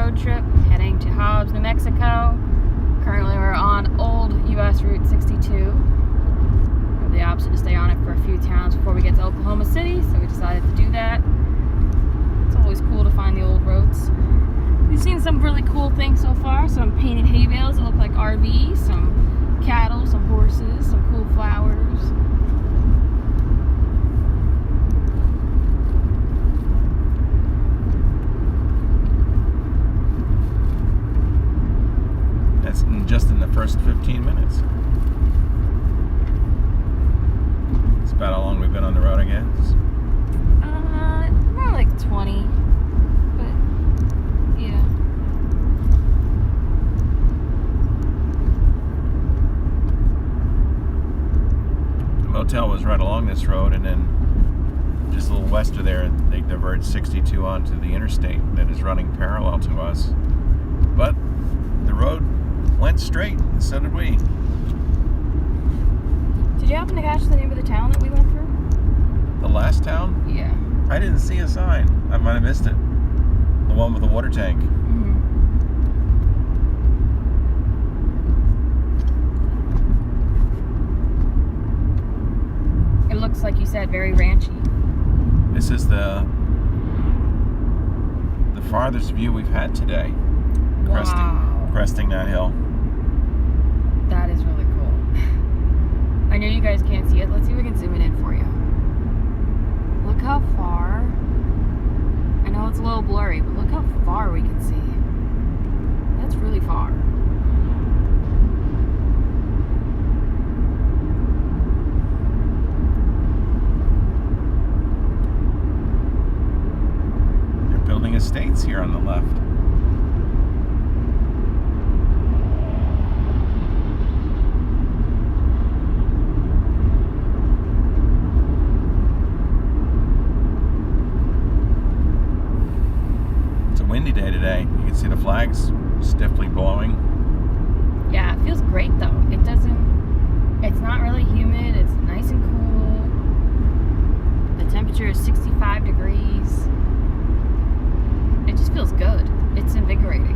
road trip heading to Hobbs, New Mexico. Currently we're on old US Route 62. We have the option to stay on it for a few towns before we get to Oklahoma City, so we decided to do that. It's always cool to find the old roads. We've seen some really cool things so far. Some painted hay bales that look like RVs, some cattle, some horses, some cool flowers. Just in the first 15 minutes. It's about how long we've been on the road, I guess. More like 20, but yeah. The motel was right along this road, and then just a little west of there, they divert 62 onto the interstate that is running parallel to us. But the road went straight, and so did we. Did you happen to catch the name of the town that we went through? The last town? Yeah. I didn't see a sign. I might have missed it. The one with the water tank. Mm-hmm. It looks like you said very ranchy. This is the farthest view we've had today. Wow. Cresting that hill. That is really cool. I know you guys can't see it. Let's see if we can zoom it in for you. Look how far. I know it's a little blurry, but look how far we can see. That's really far. They're building estates here on the left. Windy day today. You can see the flags stiffly blowing. Yeah, it feels great though. It's not really humid. It's nice and cool. The temperature is 65 degrees. It just feels good. It's invigorating.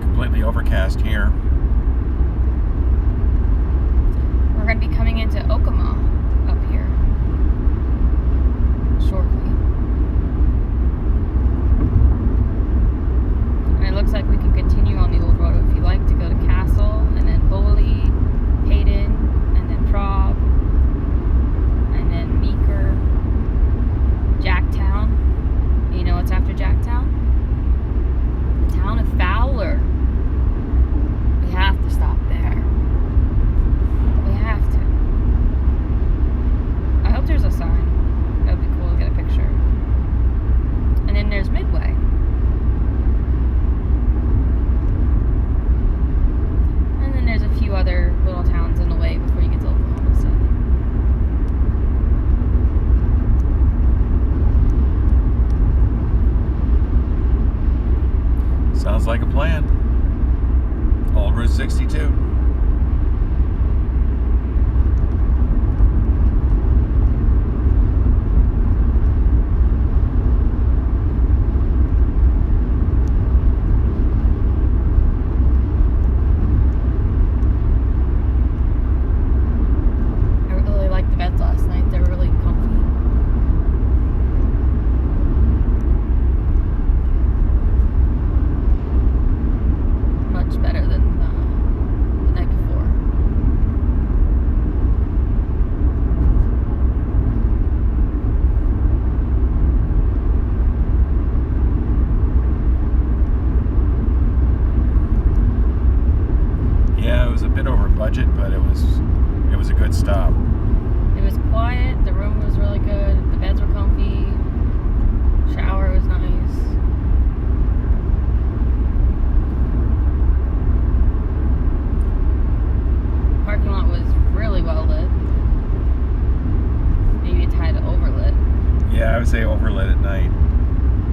Completely overcast here. We're going to be coming into Okama up here shortly. It looks like we can continue on the old road if you like to go to Castle, and then Bowley, Hayden, and then Prague, and then Meeker, Jacktown. You know what's after Jacktown? The town of Fowler. We have to stop there. We have to. I hope there's a sign. That would be cool to get a picture. And then there's Midway. There's a few other little towns in the way before you get to Oklahoma City. Sounds like a plan. Old Route 62. Better than the night before. Yeah, it was a bit over budget, but it was a good stop. It was quiet, the room was really good, the beds were comfy, shower was nice. Parking lot was really well lit. Maybe a tad overlit. Yeah, I would say overlit at night.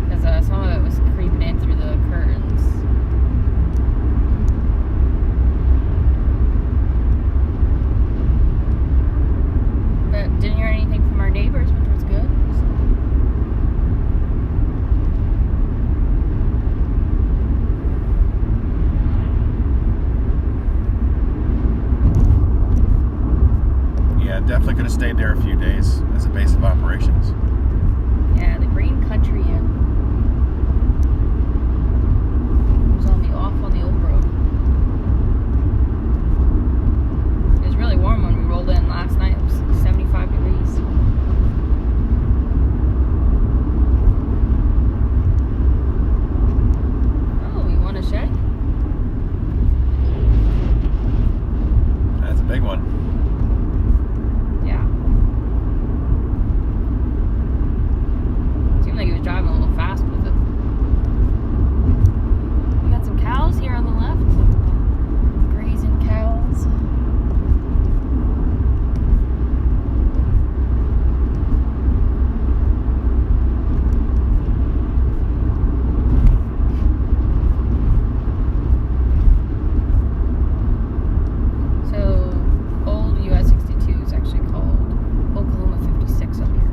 Because some of it was creeping in through the curtains. But didn't hear anything from our neighbors, which was good. stayed there a few days as a base of operations. Yeah, the Green Country Inn. It was off on the old road. It was really warm when we rolled in last night. It was 75 degrees. Oh, you want a shed? That's a big one. Yeah. Seemed like he was driving a little fast with it. We got some cows here on the left. Some grazing cows. So, old US 62 is actually called Oklahoma 56 up here,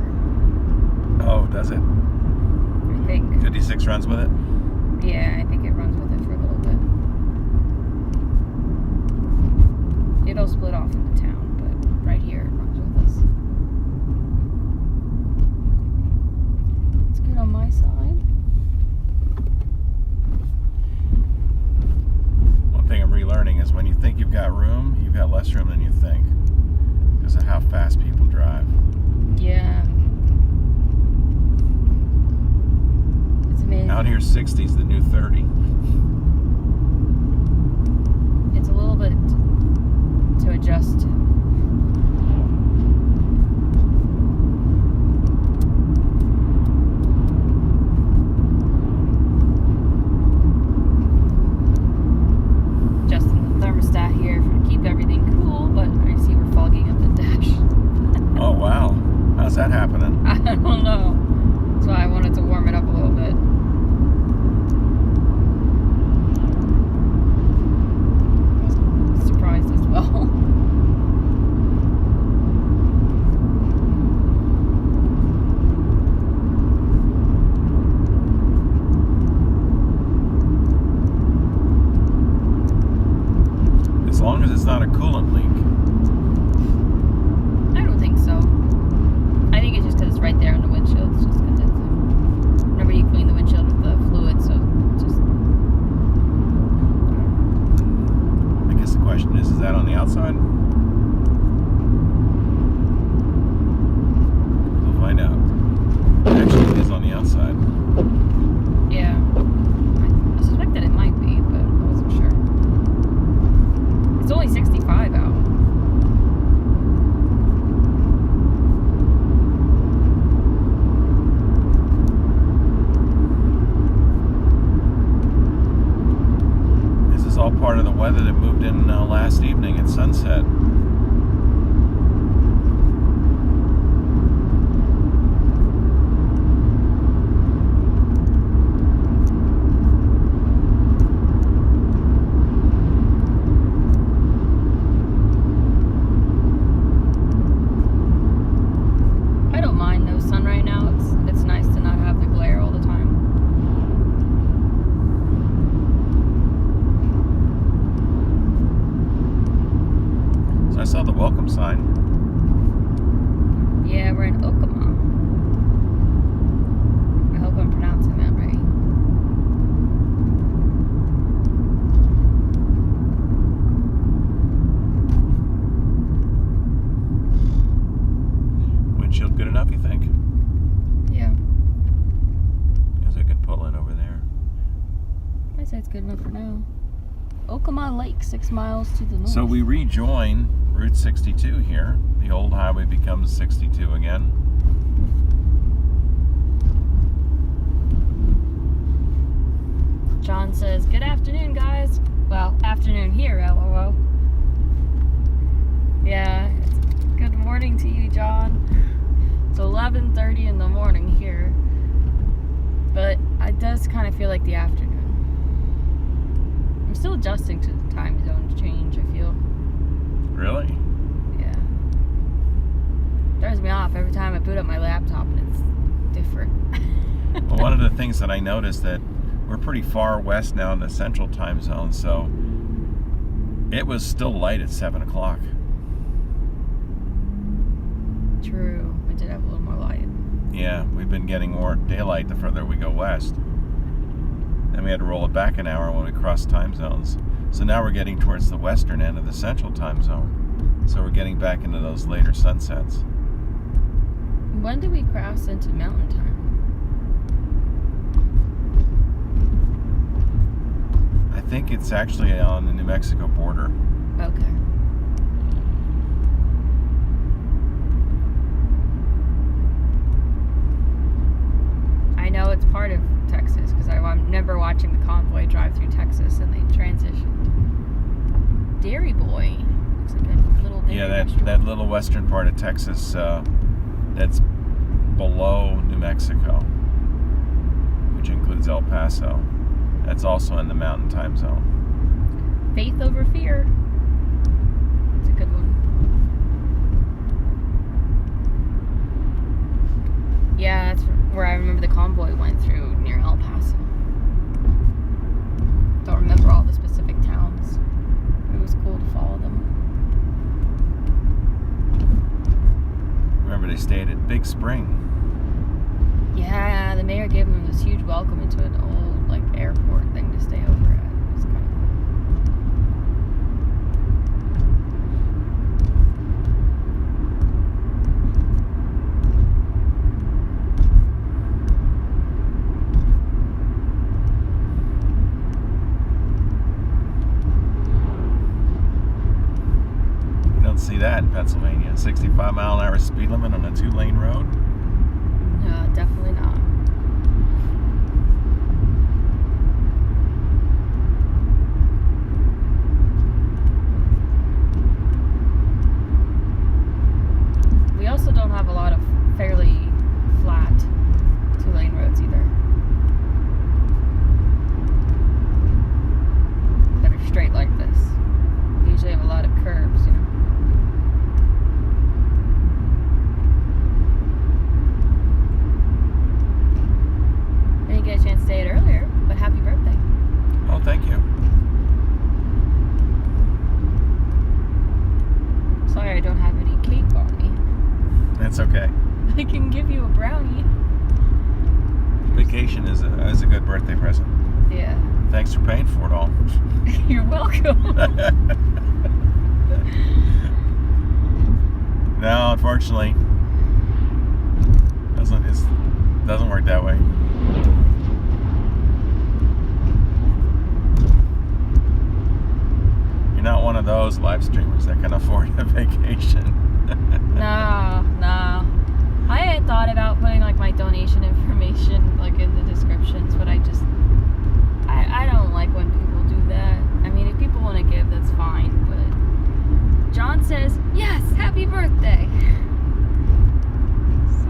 Oh, does it? I think. 56 runs with it? Yeah, I think it runs with it for a little bit. It'll split off into town, but right here it runs with us. It's good on my side. One thing I'm relearning is when you think you've got room, you've got less room than you think because of how fast people drive. Yeah. It's amazing. Out here, 60 is the new 30. It's a little bit to adjust to. Adjusting the thermostat here to keep everything cool, but I see we're fogging up the dash. Oh, wow. How's that happening? I don't know. That's why I wanted to warm it up a little bit. I was surprised as well. As long as it's not a coolant leak. I don't think so. I think it's just because it's right there on the windshield. It's just condensing. Whenever you clean the windshield with the fluid, so just. I guess the question is that on the outside? We'll find out. Actually, it is on the outside. Yeah. I suspected it might be, but I wasn't sure. It's only 65 out. This is all part of the weather that moved in last evening at sunset. I don't mind no sun right now. It's nice to not have the glare all the time. So I saw the welcome sign. Yeah, we're in Oklahoma. I hope I'm pronouncing that right. Windshield good enough, you think? Yeah. Guess I could pull in over there. I say it's good enough for now. Oklahoma Lake, 6 miles to the north. So we rejoin Route 62 here. The old highway becomes 62 again. John says, good afternoon, guys. Well, afternoon here, LOL. Yeah, good morning to you, John. It's 11:30 in the morning here. But it does kind of feel like the afternoon. I'm still adjusting to the time zone change, I feel. Really? Yeah. Throws me off every time I boot up my laptop and it's different. Well, one of the things that I noticed that we're pretty far west now in the central time zone, so it was still light at 7 o'clock. True. It did have a little more light. Yeah, we've been getting more daylight the further we go west. Then we had to roll it back an hour when we crossed time zones. So now we're getting towards the western end of the central time zone. So we're getting back into those later sunsets. When do we cross into mountain time? I think it's actually on the New Mexico border. Okay. I know it's part of Texas because I remember watching the convoy drive through Texas and they transitioned. Dairy Boy. Looks like a little dairy restaurant. that little western part of Texas that's below New Mexico, which includes El Paso. That's also in the mountain time zone. Faith over fear. It's a good one. Yeah, that's where I remember the convoy went through near El Paso. Don't remember all the specific towns. It was cool to follow them. Remember they stayed at Big Spring. Yeah, the mayor gave them this huge welcome into an old airport thing to stay over at. It was kind of cool. You don't see that in Pennsylvania. 65 mile an hour speed limit on a 2-lane road. No, definitely not. We also don't have a lot of fairly flat 2-lane roads either. That are straight like this. We usually have a lot of curves, you know. I didn't get a chance to say it earlier, but happy birthday. Oh, thank you. Sorry I don't have any cake on me. That's okay. I can give you a brownie. Vacation is a good birthday present. Yeah. Thanks for paying for it all. You're welcome. No, unfortunately, doesn't work that way. You're not one of those live streamers that can afford a vacation. No. I had thought about putting my donation information in the descriptions, but I don't like when people do that. I mean, if people want to give, that's fine, but John says, yes, happy birthday. So,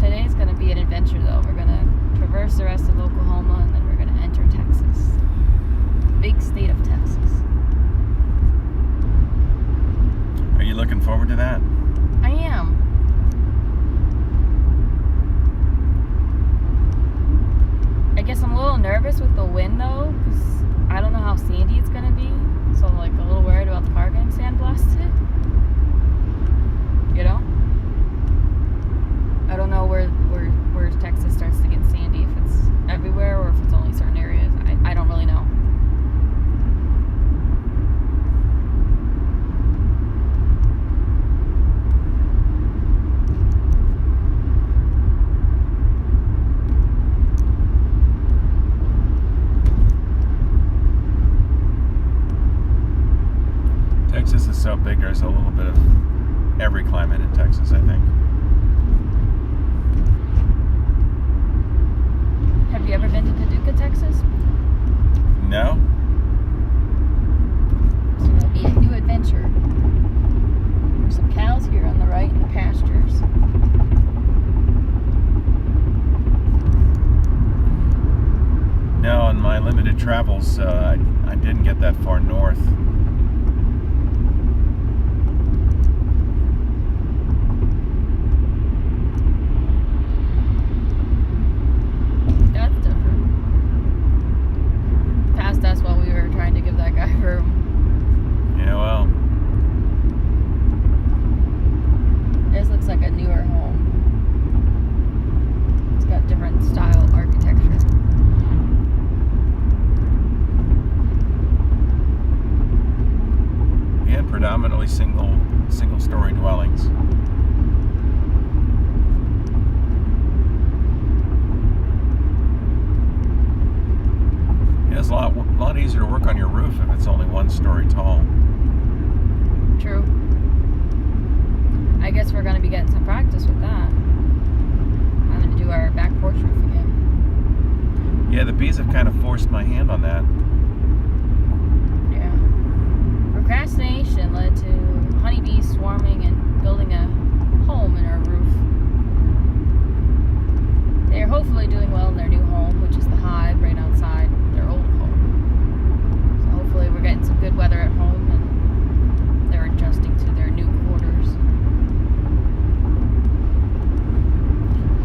today's going to be an adventure, though. We're going to traverse the rest of Oklahoma, and then we're going to enter Texas. Big state of Texas. Are you looking forward to that? I am. I guess I'm a little nervous with the wind, though, because I don't know how sandy it's going to be. So I'm a little worried about the car getting sandblasted. You know? I don't know where Texas starts to get sandy, if it's everywhere or if it's only certain areas. I don't really know. Texas is so big, there's a little bit of every climate in Texas, I think. Have you ever been to Paducah, Texas? No? So it'll be a new adventure. There's some cows here on the right in the pastures. No, in my limited travels, I didn't get that far north. That's different. Passed us while we were trying to give that guy room. Yeah, well, predominantly single-story dwellings. Yeah, it's a lot easier to work on your roof if it's only 1 story tall. True. I guess we're going to be getting some practice with that. Having to do our back porch roof again. Yeah, the bees have kind of forced my hand on that. Yeah. Procrastination led to honeybees swarming and building a home in our roof. They're hopefully doing well in their new home, which is the hive right outside their old home. So hopefully we're getting some good weather at home and they're adjusting to their new quarters.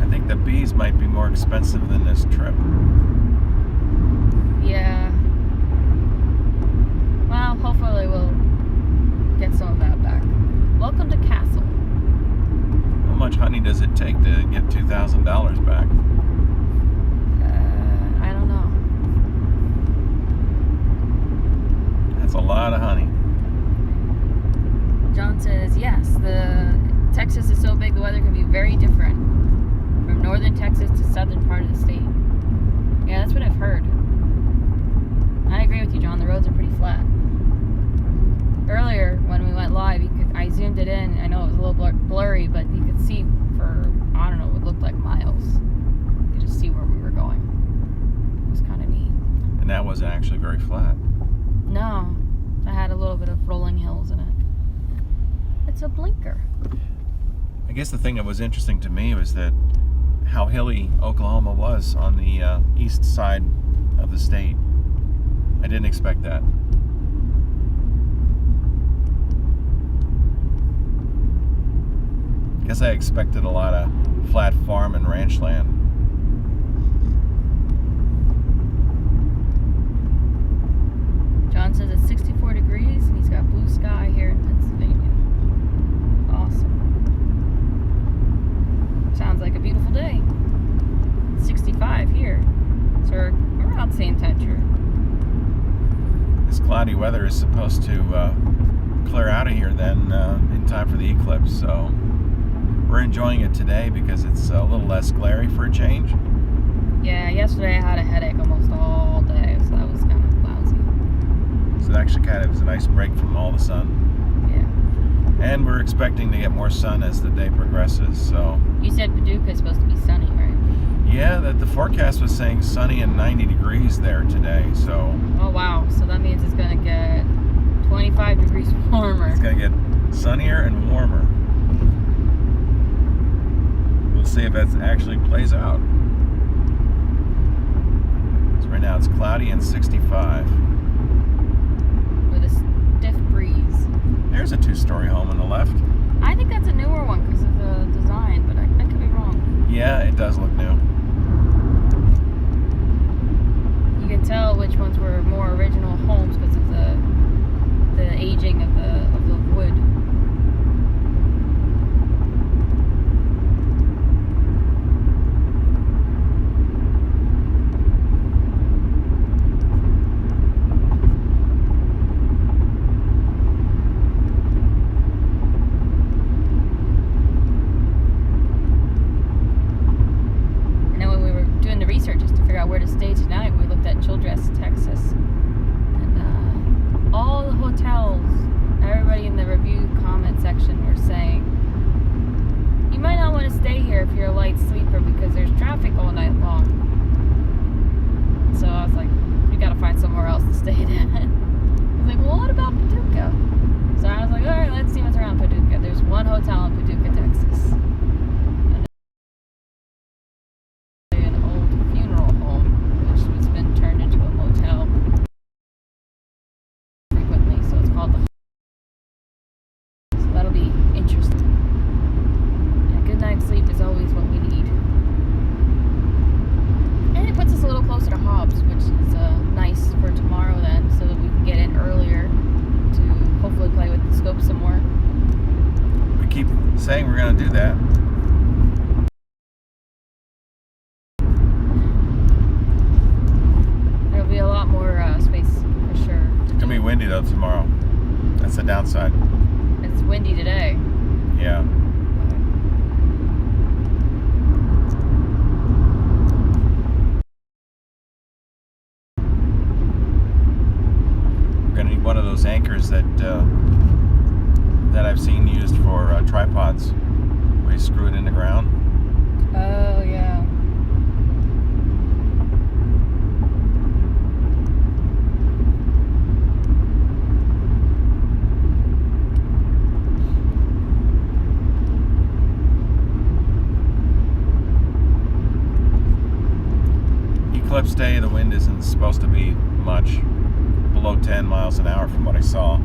I think the bees might be more expensive than this trip. Yeah. Well, hopefully we'll get some of that back. Welcome to Castle. How much honey does it take to get $2,000 back? I don't know. That's a lot of honey. John says, yes, Texas is so big the weather can be very different from northern Texas to southern part of the state. Yeah, that's what I've heard. I agree with you, John. The roads are pretty flat. Earlier, when we went live, I zoomed it in. I know it was a little blurry, but you could see for, I don't know, what looked like miles. You could just see where we were going. It was kind of neat. And that wasn't actually very flat. No, I had a little bit of rolling hills in it. It's a blinker. I guess the thing that was interesting to me was that how hilly Oklahoma was on the east side of the state. I didn't expect that. Guess I expected a lot of flat farm and ranch land. John says it's 64 degrees and he's got blue sky here in Pennsylvania. Awesome. Sounds like a beautiful day. It's 65 here. So we're around the same temperature. This cloudy weather is supposed to clear out of here then in time for the eclipse, so we're enjoying it today because it's a little less glary for a change. Yeah, yesterday I had a headache almost all day, so that was kind of lousy. So it actually kind of is a nice break from all the sun. Yeah. And we're expecting to get more sun as the day progresses, so. You said Paducah is supposed to be sunny, right? Yeah, the forecast was saying sunny and 90 degrees there today, so. Oh wow, so that means it's gonna get 25 degrees warmer. It's gonna get sunnier and warmer. We'll see if that actually plays out. So right now it's cloudy and 65. With a stiff breeze. There's a 2-story home on the left. I think that's a newer one because of the design, but I could be wrong. Yeah, it does look new. You can tell which ones were more original homes because of the aging of the wood. Just to figure out where to stay tonight, we looked at Childress, Texas, and all the hotels, everybody in the review comment section were saying you might not want to stay here if you're a light sleeper because there's traffic all night long. So I was like, we gotta find somewhere else to stay at. I was like, well, what about Paducah? So I was like, alright, let's see what's around Paducah. There's one hotel in Paducah, Texas. Sleep is always what we need. And it puts us a little closer to Hobbs, which is nice for tomorrow then, so that we can get in earlier to hopefully play with the scope some more. We keep saying we're going to do that. There'll be a lot more space for sure. It's going to be windy though tomorrow. That's the downside. It's windy today. Yeah. We're gonna need one of those anchors that I've seen used for tripods, where you screw it in the ground. Oh, yeah. Eclipse day, the wind isn't supposed to be much, below 10 miles an hour from what I saw.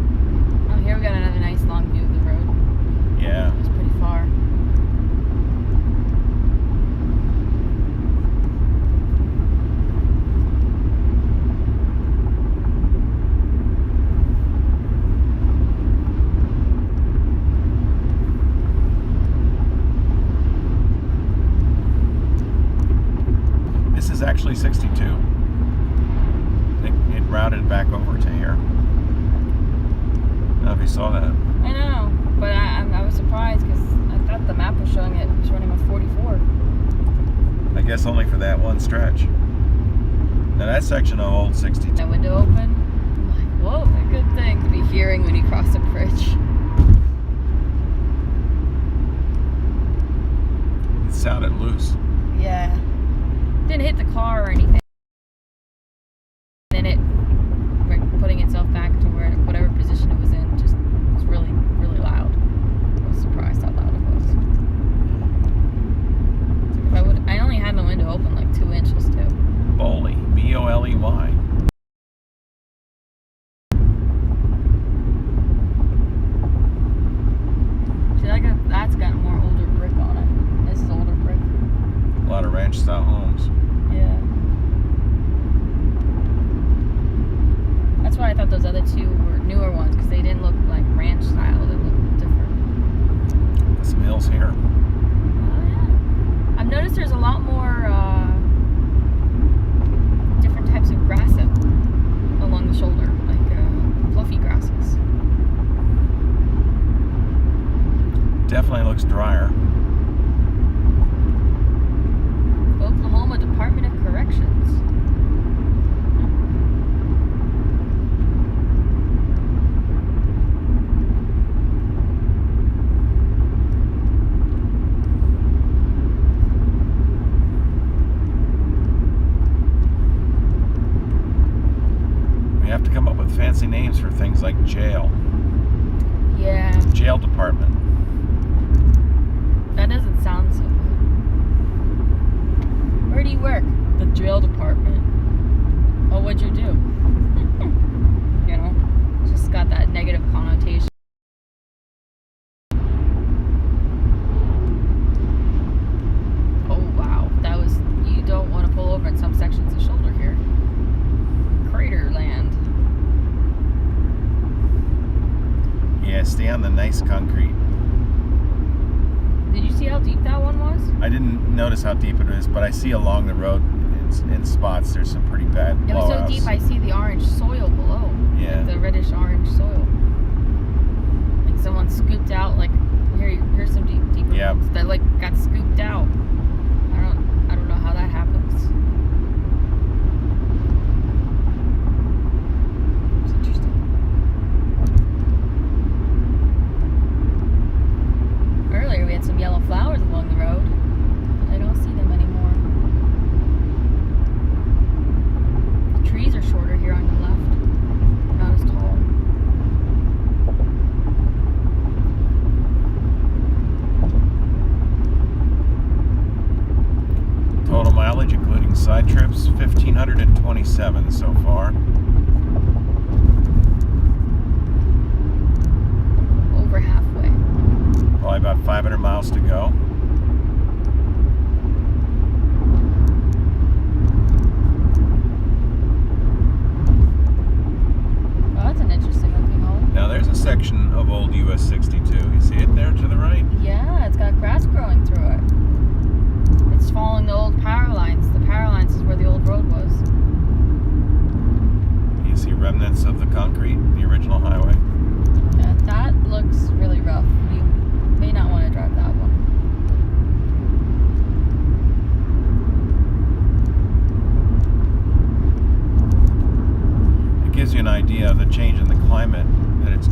Oh, here we got another nice long view of the road. Yeah. It's pretty far. This is actually 62. It routed back over to here. I don't know if you saw that. I know, but I was surprised because I thought the map was showing it was running with 44. I guess only for that one stretch. Now that section of old 62. My window open. I'm like, whoa, a good thing to be hearing when you cross a bridge. It sounded loose. Yeah. Didn't hit the car or anything. And it, like, putting itself back to whatever position it was in, just was really, really loud. I was surprised how loud it was. It's like if I only had my window open like 2 inches too. Boley, B-O-L-E-Y. See, that's got more older brick on it. This is older brick. A lot of ranch-style homes. Yeah. That's why I thought those other two were newer ones, because they didn't look like ranch style. They looked different. Some hills here. Oh, yeah. I've noticed there's a lot more different types of grass along the shoulder, like fluffy grasses. Definitely looks drier. Oklahoma Department of Corrections. We have to come up with fancy names for things like jail. Yeah. Jail department. That doesn't sound so good. Where do you work? The jail department. Oh, what'd you do? You know, just got that negative connotation. Oh, wow. You don't want to pull over in some sections of shoulder here. Crater land. Yeah, stay on the nice concrete. Did you see how deep that one was? I didn't notice how deep it is, but I see along the road in spots there's some pretty bad blowouts. It was so deep I see the orange soil below. Yeah. Like the reddish orange soil. Like someone scooped out, like here's some deeper Yep. ones that like got scooped out. I don't know how that happens. It's interesting. Earlier we had some yellow flowers along the road, but I don't see them anymore. The trees are shorter here on the left, not as tall. Total mileage, including side trips, 1,527 so far. Over halfway. Probably about 500 miles to go. Oh, that's an interesting looking home. Now there's a section of old US 62. You see it there to the right? Yeah, it's got grass growing through it. It's following the old power lines. The power lines is where the old road was. You see remnants of the concrete, the original highway.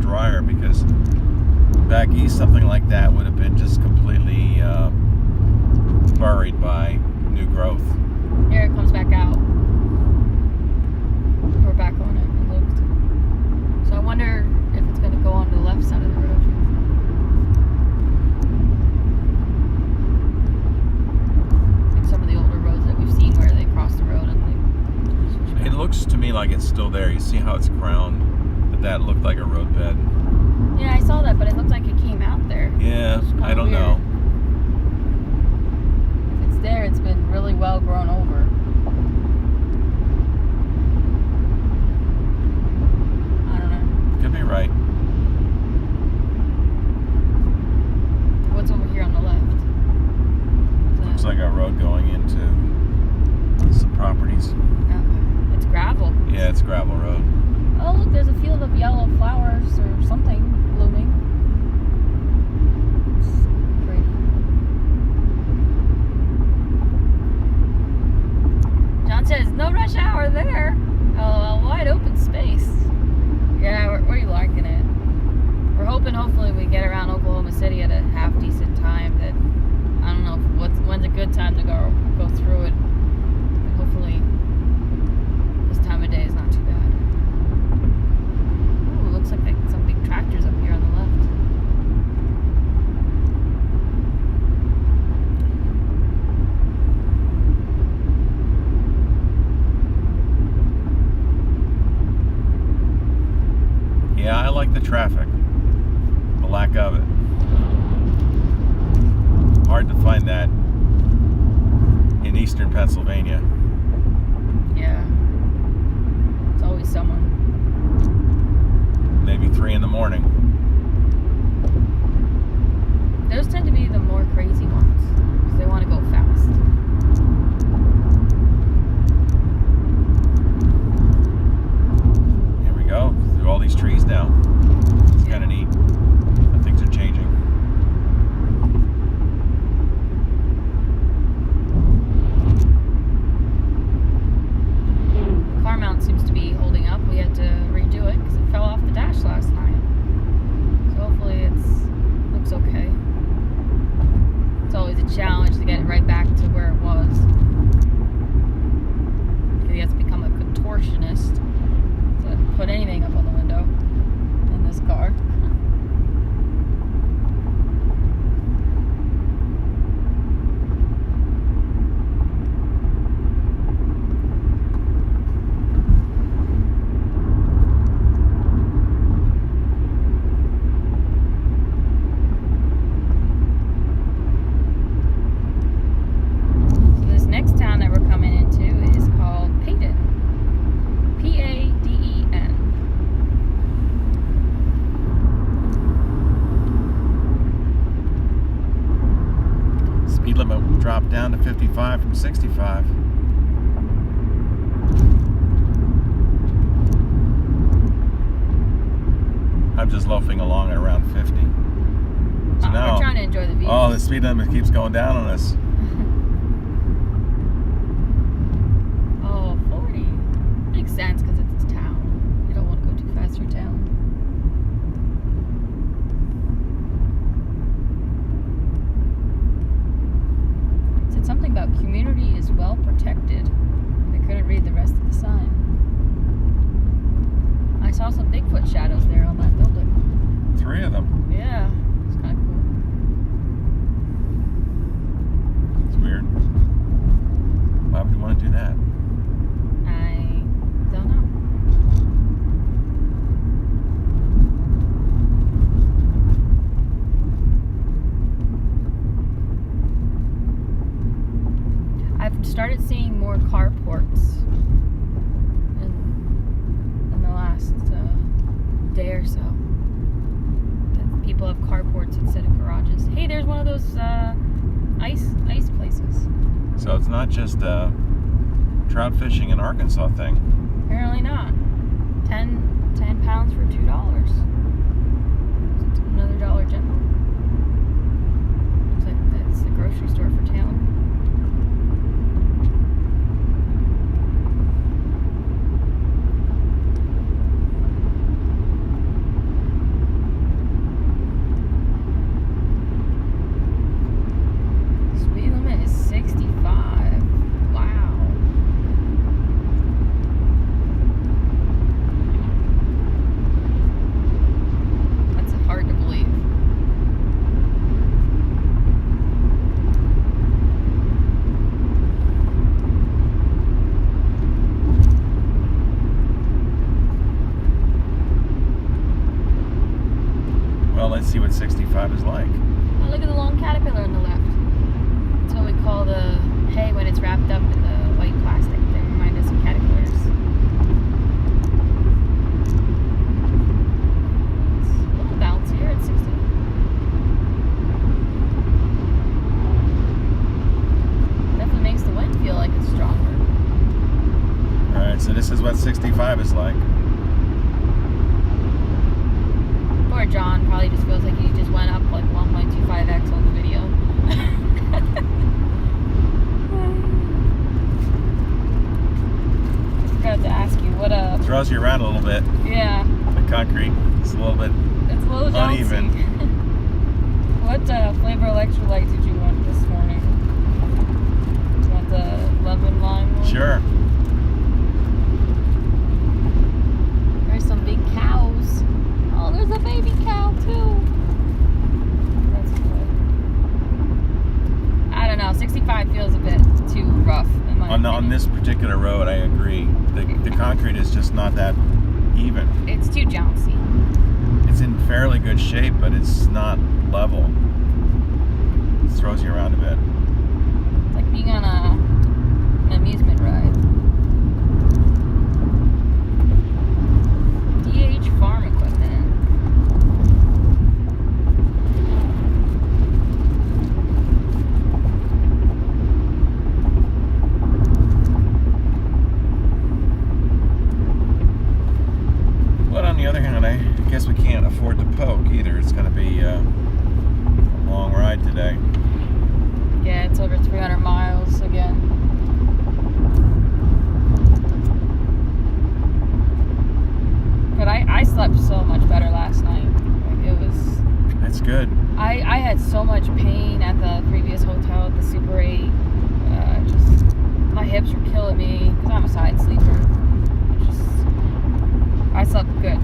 drier, because back east something like that would have been just completely buried by new growth. Here it comes back out. We're back on it. It looked. So I wonder if it's going to go on the left side of the road. Like some of the older roads that we've seen where they cross the road and they switch back. It looks to me like it's still there. You see how it's crowned? That looked like a roadbed. Yeah, I saw that, but it looked like it came out there. Yeah, I don't weird. know. If it's there, it's been really well grown over. I don't know. Could be right. What's over here on the left? Looks like a road going into some properties. Okay. It's gravel. Yeah, it's a gravel road. Oh, look, there's a field of yellow flowers or something blooming. It's pretty. John says, no rush hour there. Oh, wide open space. Yeah, we're liking it. We're hoping, hopefully, we get around Oklahoma City at a half decent time. That I don't know when's a good time to go through it. But hopefully, this time of day is not too bad. Ooh, looks like some big tractors up here on the left. Yeah, I like the traffic. The lack of it. Hard to find that in eastern Pennsylvania. Yeah. It's always someone. Maybe 3 in the morning. Those tend to be the more crazy ones because they want to go fast. Here we go. Through all these trees now. It's kind of neat. Things are changing. Car mount seems to be holding up. We had to redo it because it fell off the dash last night. So hopefully it looks okay. It's always a challenge to get it right back to where it was. He has to become a contortionist to put anything up on the window in this car. Dropped down to 55 from 65. I'm just loafing along at around 50. So now, we're trying to enjoy the view. Oh, the speed limit keeps going down on us. Oh, 40. Makes sense because it's town. You don't want to go too fast through town. Something about community is well protected. I couldn't read the rest of the sign. I saw some Bigfoot shadows there on that building. 3 of them. Yeah, it's kind of cool. It's weird. Why would you want to do that? I don't know. I've started seeing more carports in the last day or so. That people have carports instead of garages. Hey, there's one of those ice places. So it's not just a trout fishing in Arkansas thing. Apparently not. 10 pounds for $2. It's another Dollar General. Looks like that's the grocery store for town. let's see what 65 is like. Oh, look at the long caterpillar on the left. That's what we call the hay when it's wrapped up in the white plastic. They remind us of caterpillars. It's a little bouncier at 60. Definitely makes the wind feel like it's stronger. Alright, so this is what 65 is like. Poor John probably just feels like he just went up like 1.25x on the video. I forgot to ask you what Throws you around a little bit. yeah. The concrete is a little bit It's a little uneven. What flavor electrolyte did you want this morning? Do you want the lemon lime one? Sure. There's some big cows. Oh, there's a baby cow too. That's good. I don't know. 65 feels a bit too rough. In my On opinion. this particular road, I agree. The concrete is just not that even. It's too jouncy. It's in fairly good shape, but it's not level. It throws you around a bit. It's like being on an amusement ride. DH Farm Equipment. But on the other hand, I guess we can't afford to poke either. It's going to be a long ride today. Yeah, it's over 300 miles again. But I slept so much better last night. Like it was. That's good. I had so much pain at the previous hotel at the Super 8. Just my hips were killing me because I'm a side sleeper. I slept good.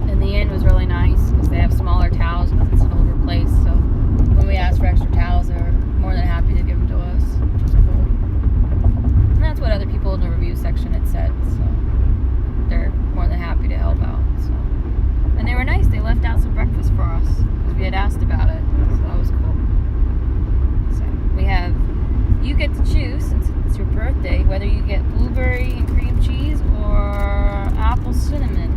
And the inn was really nice because they have smaller towels because it's an older place. So when we asked for extra towels, they were more than happy to give them to us, which was cool. And that's what other people in the review section had said. So they're more than happy to help out. So, and they were nice. They left out some breakfast for us because we had asked about it. So that was cool. So we have, you get to choose since it's your birthday whether you get blueberry and cream cheese or apple cinnamon.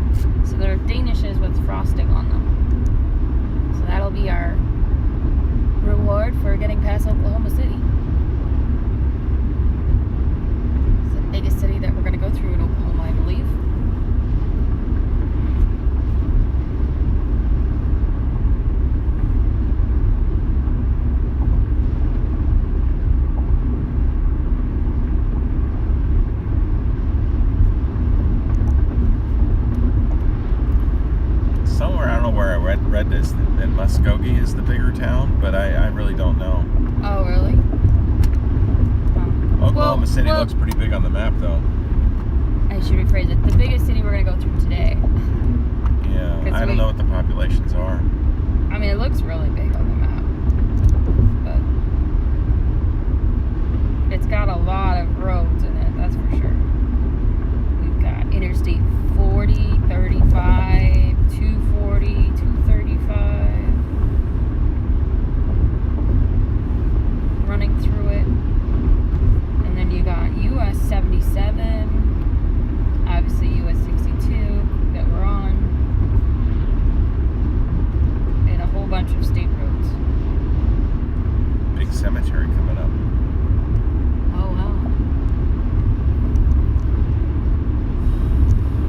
So they're Danishes with frosting on them. So that'll be our reward for getting past Oklahoma City. It's the biggest city that we're going to go through in Oklahoma, I believe. Somewhere, I don't know where I read this, that Muskogee is the bigger town, but I really don't know. Oh, really? Oklahoma City looks pretty big on the map, though. I should rephrase it. The biggest city we're going to go through today. Yeah, 'Cause I don't know what the populations are. I mean, it looks really big on the map. But it's got a lot of roads in it, that's for sure. We've got Interstate 40, 35, 240, 235. Running through it. And then you got US 77, obviously US 62 that we're on, and a whole bunch of state roads. Big cemetery coming up. Oh wow.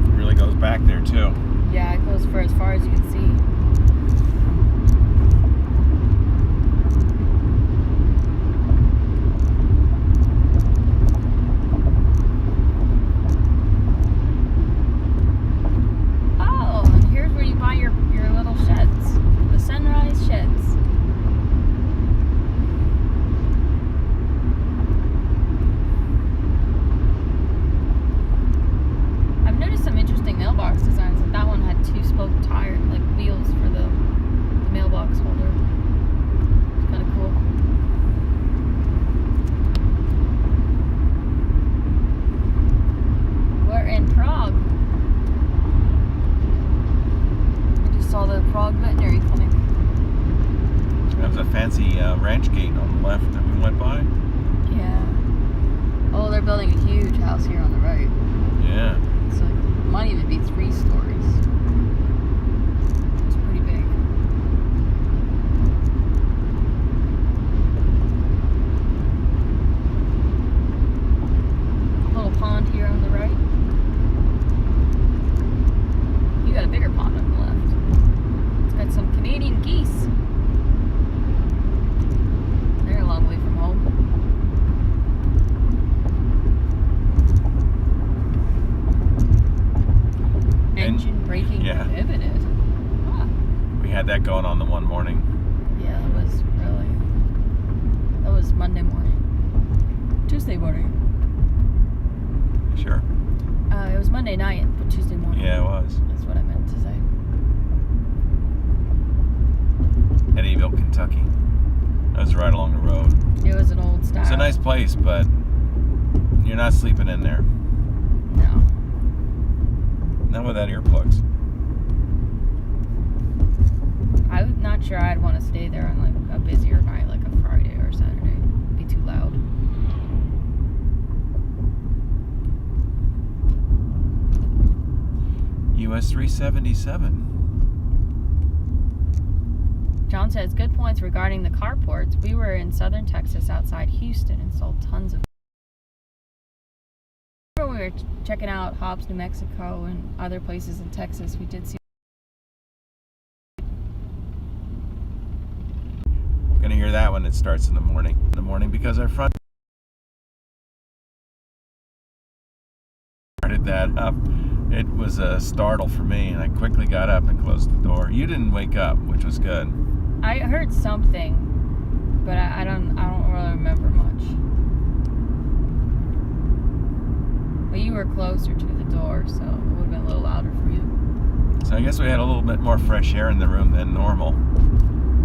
It really goes back there, too. Frog Veterinary Clinic. That was a fancy ranch gate on the left that we went by. Yeah. Oh, they're building a huge house here on the right. Yeah. It's like, it might even be 3 stories. It's pretty big. Little pond here on the right. You got a bigger pond on the left. It's got some Canadian geese. They're a long way from home. Engine braking prohibited. Huh. We had that going on the one morning. Yeah, that was Monday morning. Tuesday morning. Sure. It was Monday night, but Tuesday morning. Yeah, it was. That's what I meant to say. Eddyville, Kentucky. That was right along the road. It was an old style. It's a nice place, but you're not sleeping in there. No. Not without earplugs. I'm not sure I'd want to stay there on like a busier night, like a Friday or Saturday. It'd be too loud. US 377. John says, good points regarding the carports. We were in southern Texas outside Houston and sold tons of. When we were checking out Hobbs, New Mexico and other places in Texas, we did see. We're gonna hear that when it starts in the morning. Because our front started that up. It was a startle for me, and I quickly got up and closed the door. You didn't wake up, which was good. I heard something, but I don't really remember much. But you were closer to the door, so it would have been a little louder for you. So I guess we had a little bit more fresh air in the room than normal.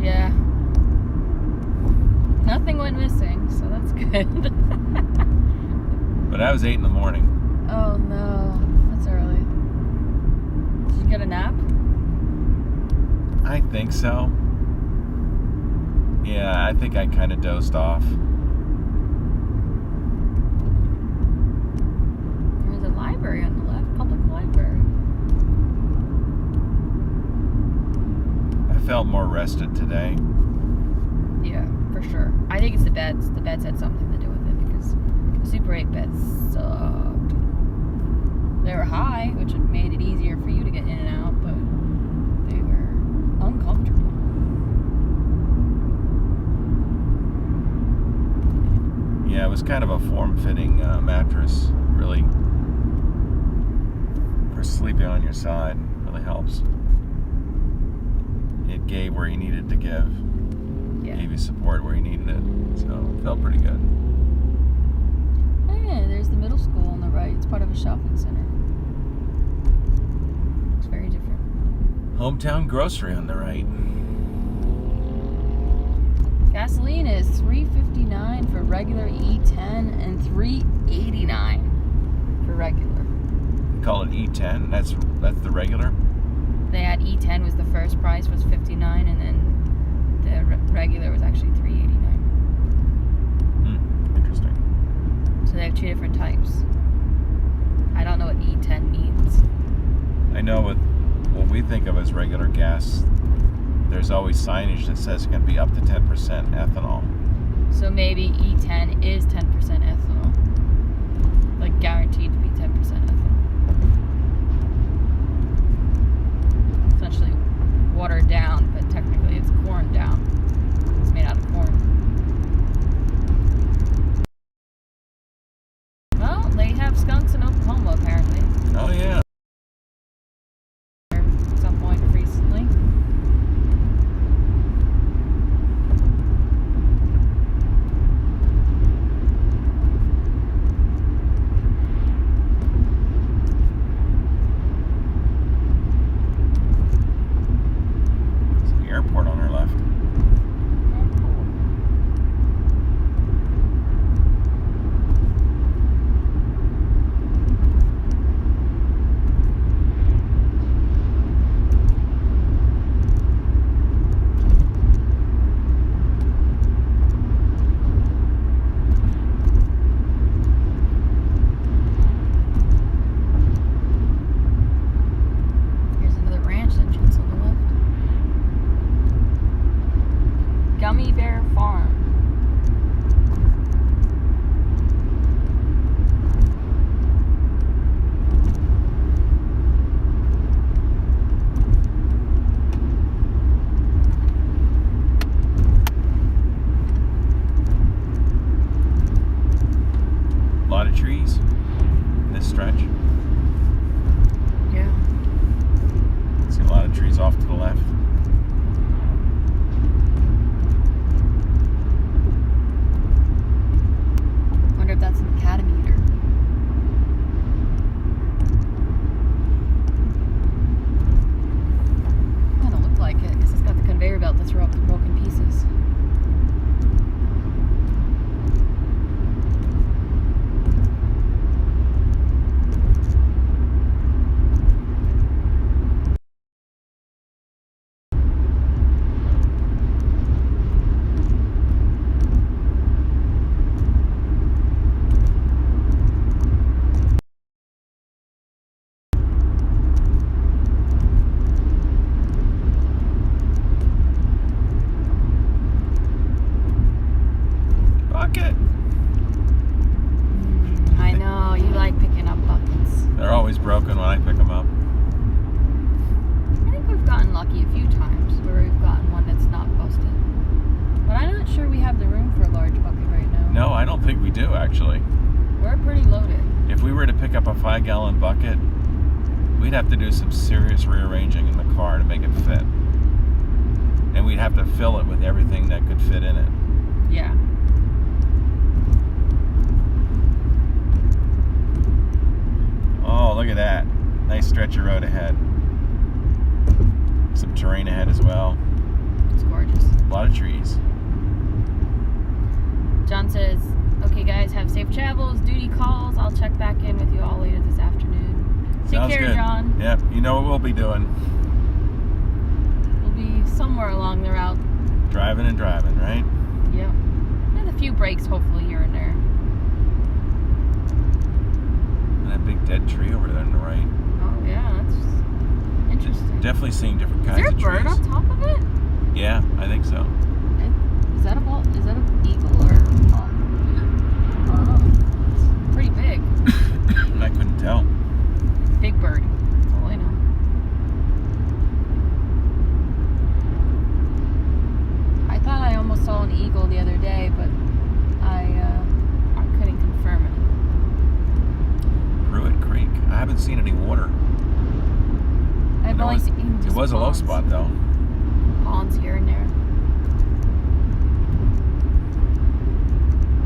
Yeah. Nothing went missing, so that's good. But I was 8 in the morning. Oh no, that's early. Did you get a nap? I think so. Yeah, I think I kind of dozed off. There's a library on the left, public library. I felt more rested today. Yeah, for sure. I think it's the beds. The beds had something to do with it because the Super 8 beds sucked. They were high, which made it easier for you to get in and out, but they were uncomfortable. Yeah, it was kind of a form-fitting mattress, really. For sleeping on your side, really helps. It gave where you needed to give. Yeah. Gave you support where you needed it, so it felt pretty good. Oh yeah, there's the middle school on the right. It's part of a shopping center. It's very different. Hometown grocery on the right. Gasoline is $3.59 for regular E10 and $3.89 for regular. We call it E10. That's the regular. They had E10 was the first price was $59, and then the regular was actually $3.89. Interesting. So they have 2 different types. I don't know what E10 means. I know what we think of as regular gas, there's always signage that says it can be up to 10% ethanol. So maybe E10 is 10% ethanol. Like guaranteed to be 10% ethanol. Essentially watered down, but technically it's corn down. It's made out of corn. Well, they have skunks in Oklahoma apparently. Oh yeah. At some point recently. trees off to the left. Wonder if that's an academy eater. Kind of look like it because it's got the conveyor belt to throw up the broken pieces. Bucket! I know, you like picking up buckets. They're always broken when I pick them up. I think we've gotten lucky a few times where we've gotten one that's not busted. But I'm not sure we have the room for a large bucket right now. No, I don't think we do, actually. We're pretty loaded. If we were to pick up a 5-gallon bucket, we'd have to do some serious rearranging in the car to make it fit. And we'd have to fill it with everything that could fit in it. Yeah. Oh, look at that. Nice stretch of road ahead. Some terrain ahead as well. It's gorgeous. A lot of trees. John says, okay guys, have safe travels, duty calls. I'll check back in with you all later this afternoon. Take Sounds care, good. John. Yep, you know what we'll be doing. We'll be somewhere along the route. Driving and driving, right? Yep. And a few breaks, hopefully, here and there. And that big dead tree over there on the right. Oh, yeah, that's interesting. Definitely seeing different Is kinds there a of bird trees. on top of it? Yeah, I think so. Is that a ball? Is that an eagle or? Oh, it's pretty big. I couldn't tell. Big bird. That's all I know. I thought I almost saw an eagle the other day, but I couldn't confirm it. Pruitt Creek. I haven't seen any water. I've only seen It just was a low ponds. spot though. Ponds here and there.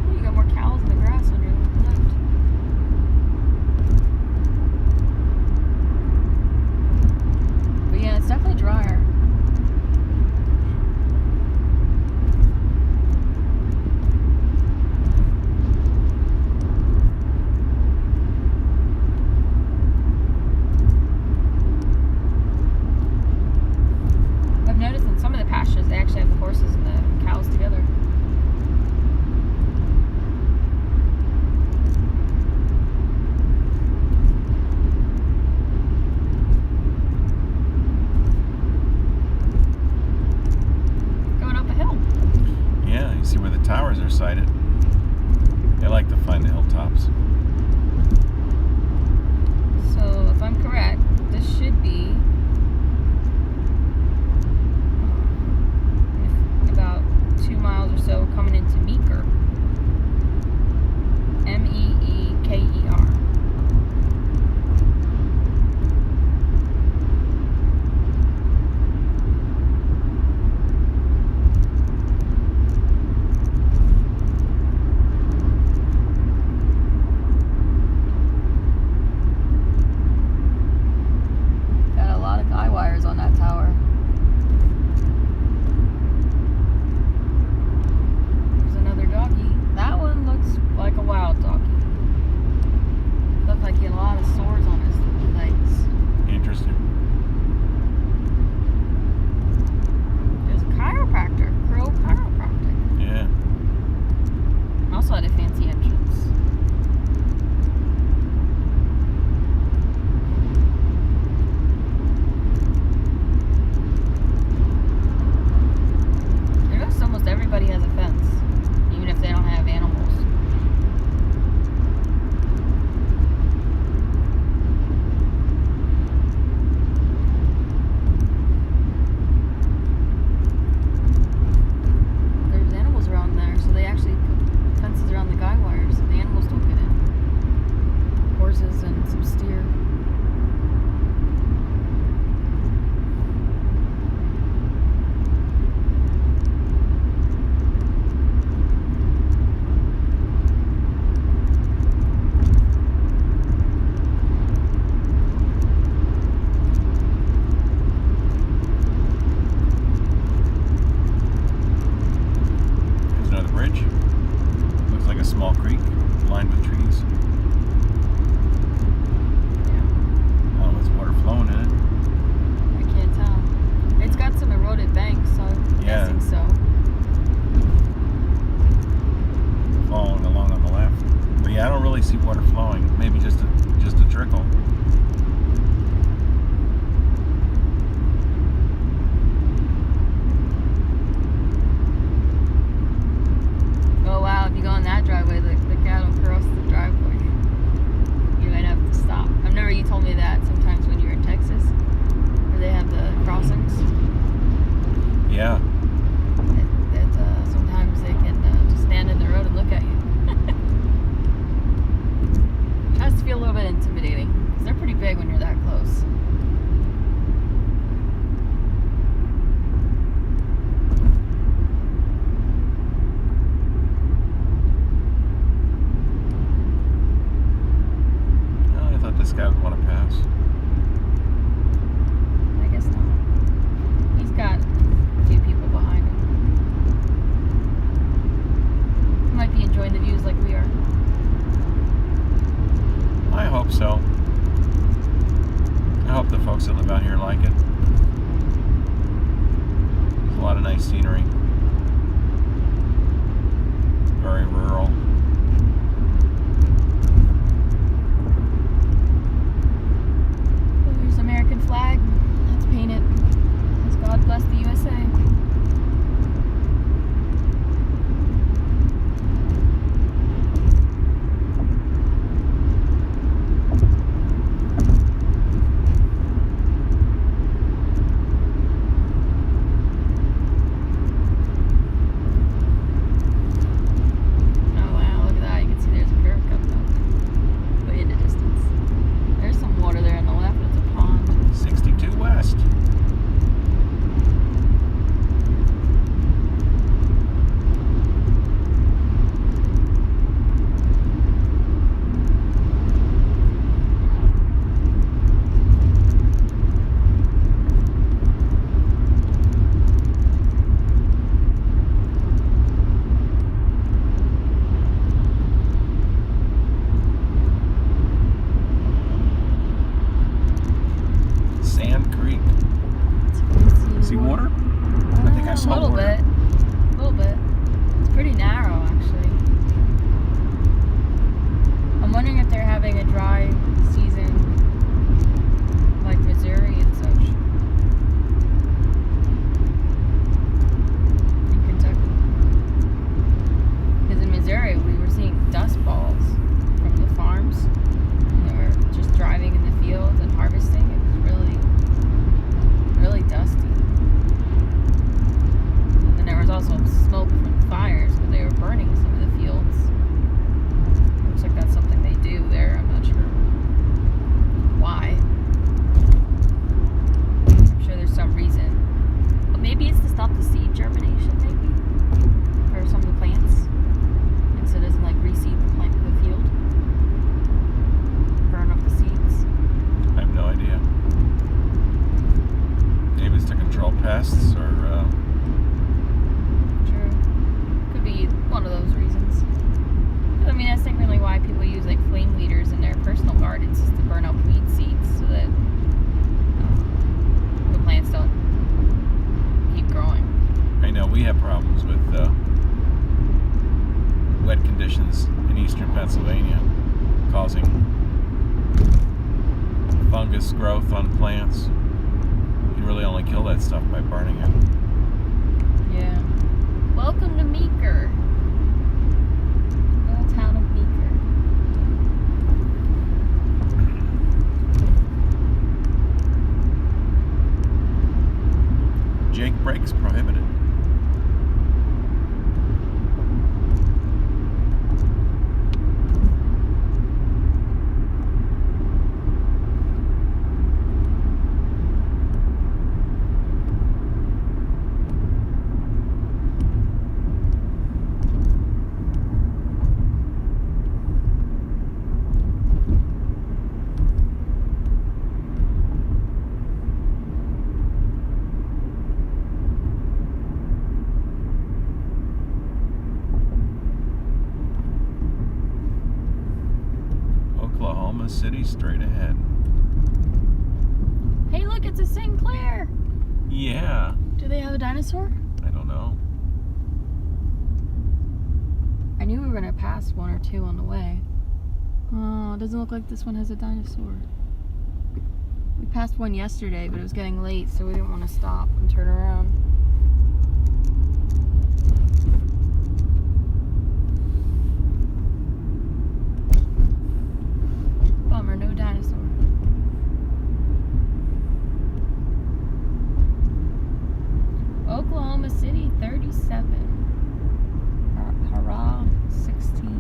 Oh, you got more cows in the grass on your left. But yeah, it's definitely drier. I've noticed in some of the pastures they actually have the horses and the cows together. Going up a hill. Yeah, you see where the towers are sited. They like to find the hilltops. So if I'm correct, this should be about 2 miles or so coming into Meeker. Meeker. small little border. bit. A little bit. It's pretty narrow, actually. I'm wondering if they're having a dry season like Missouri and such. In Kentucky. Because in Missouri, we were seeing dust balls from the farms. And they were just driving in the fields and harvesting. It was really, really dusty. And then there was also smoke from fires because they were burning some of the fields. Looks like that's something they do there. I'm not sure why. I'm sure there's some reason. But maybe it's to stop the seed germination, maybe, for some of the plants. And so it doesn't like reseed the field. Burn up the seeds. I have no idea. Maybe it's to control pests or. True. Could be one of those reasons. 'Cause, I mean, that's technically why people use like flame weeders in their personal gardens, is to burn up weed seeds so that the plants don't keep growing. I know we have problems with wet conditions in eastern Pennsylvania, causing fungus growth on plants. You can really only kill that stuff by burning it. Yeah. Welcome to Meeker. Little town of Meeker. Jake brakes prohibited. Oklahoma City straight ahead. Hey, look, it's a Sinclair. Yeah, Do they have a dinosaur? I don't know. I knew we were going to pass one or two on the way. Oh, it doesn't look like this one has a dinosaur. We passed one yesterday, but it was getting late, so we didn't want to stop and turn around. Bummer, no dinosaur. Oklahoma City, 37. Hurrah, 16.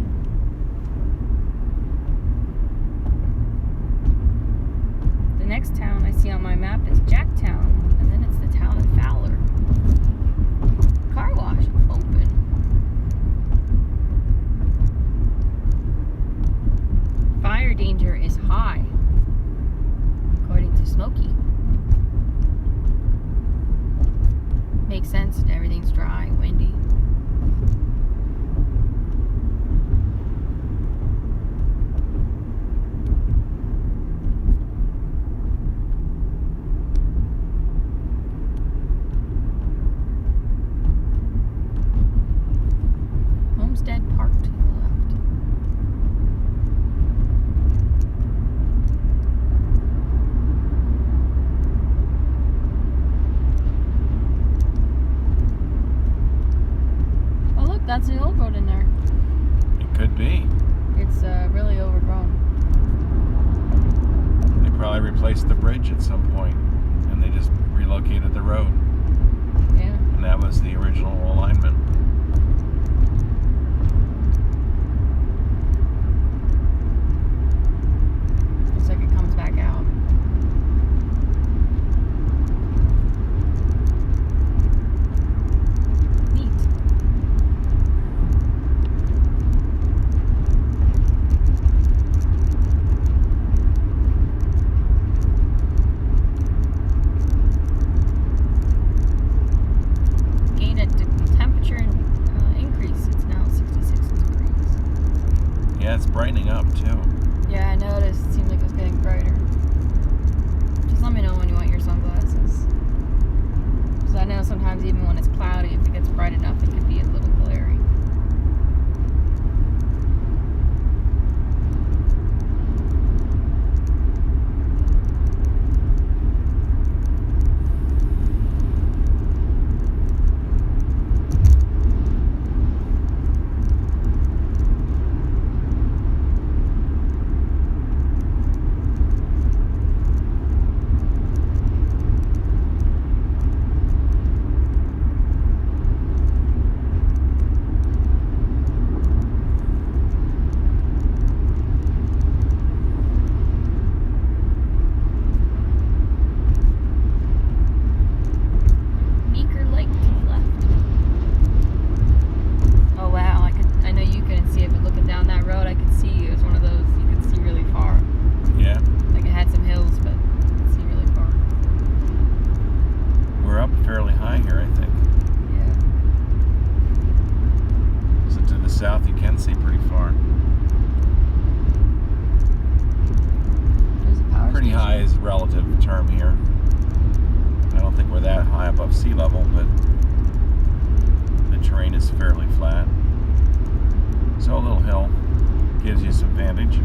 The next town I see on my map is Jacktown, and then it's the town of Fowler. Car wash open. Fire danger is high, according to Smokey. Makes sense, everything's dry, windy. Homestead Park to the left. Oh look, that's the old road in there. It could be. It's really overgrown. They probably replaced the bridge at some point, and they just relocated the road, Yeah. and that was the original alignment. Looks like it comes back out. Neat. Gain a sometimes even when it's cloudy, if it gets bright enough, it can be a little glary. South, you can see pretty far. Pretty high is a relative term here. I don't think we're that high above sea level, but the terrain is fairly flat. So a little hill gives you some vantage.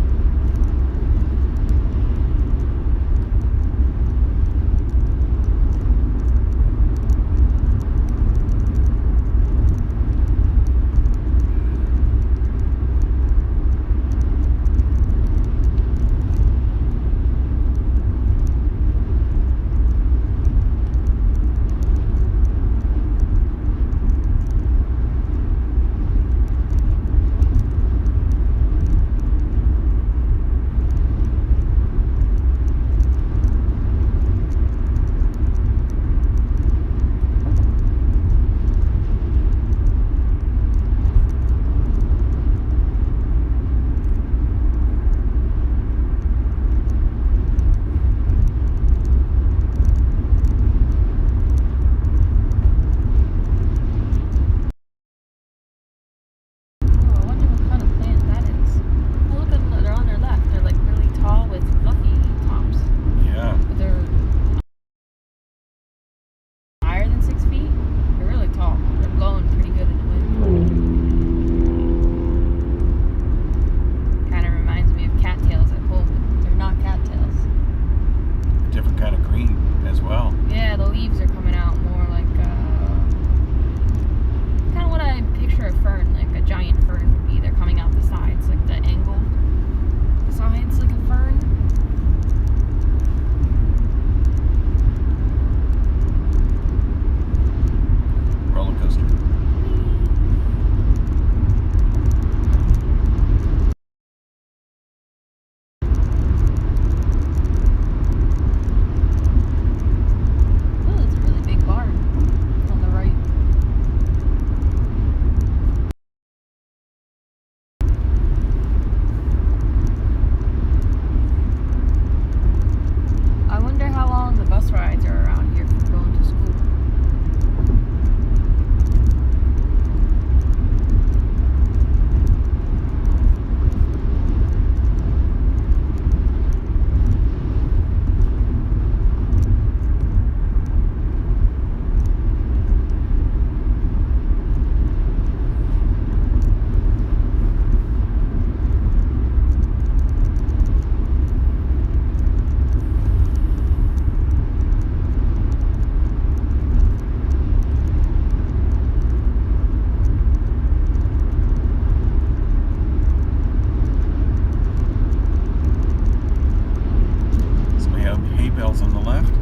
On the left.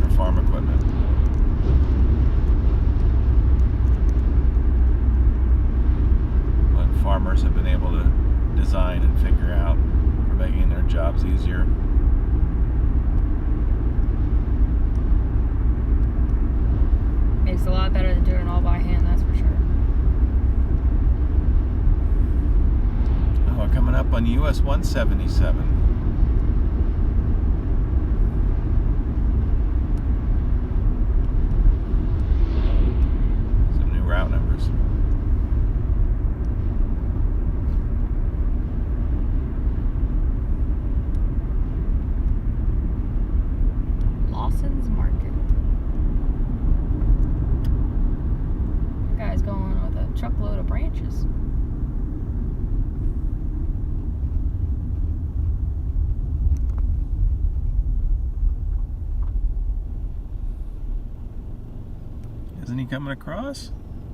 For farm equipment. What farmers have been able to design and figure out for making their jobs easier. It's a lot better than doing it all by hand, that's for sure. Oh, we're coming up on US 177. inches. Isn't he coming across?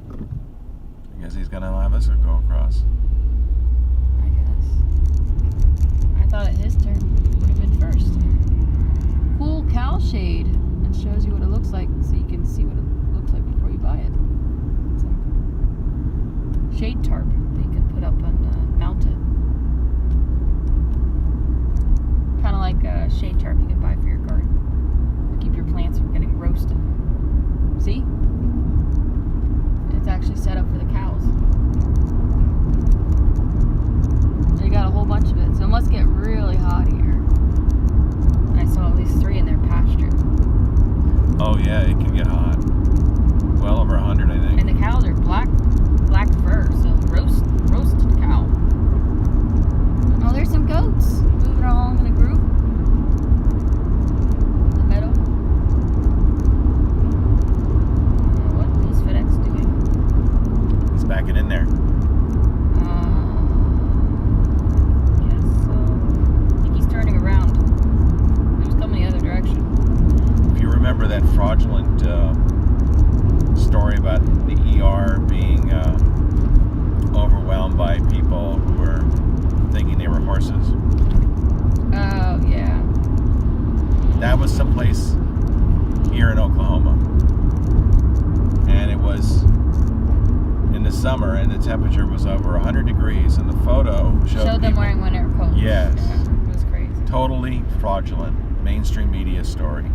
I guess he's gonna have us go across. I guess. I thought at his turn would have been first. Cool cow shade. It shows you what it looks like so you can see what it looks like before you buy it. Some shade tarp that you can put up and mount it. Kind of like a shade tarp you can buy for your garden. Keep your plants from getting roasted. See? It's actually set up for the cows. They got a whole bunch of it, so it must get really hot here. I saw at least 3 in their pasture. Oh yeah, it can get hot. Well over 100, I think. And the cows are black fur, so roasted cow. Oh, there's some goats moving along in a group. In the meadow. What is FedEx doing? He's backing in there. Yes, so I think he's turning around. He was coming the other direction. If you remember that fraudulent story about the ER being overwhelmed by people who were thinking they were horses. Oh, yeah. That was someplace here in Oklahoma. And it was in the summer and the temperature was over 100 degrees and the photo showed them people, wearing winter coats. Yes. Yeah, it was crazy. Totally fraudulent mainstream media story.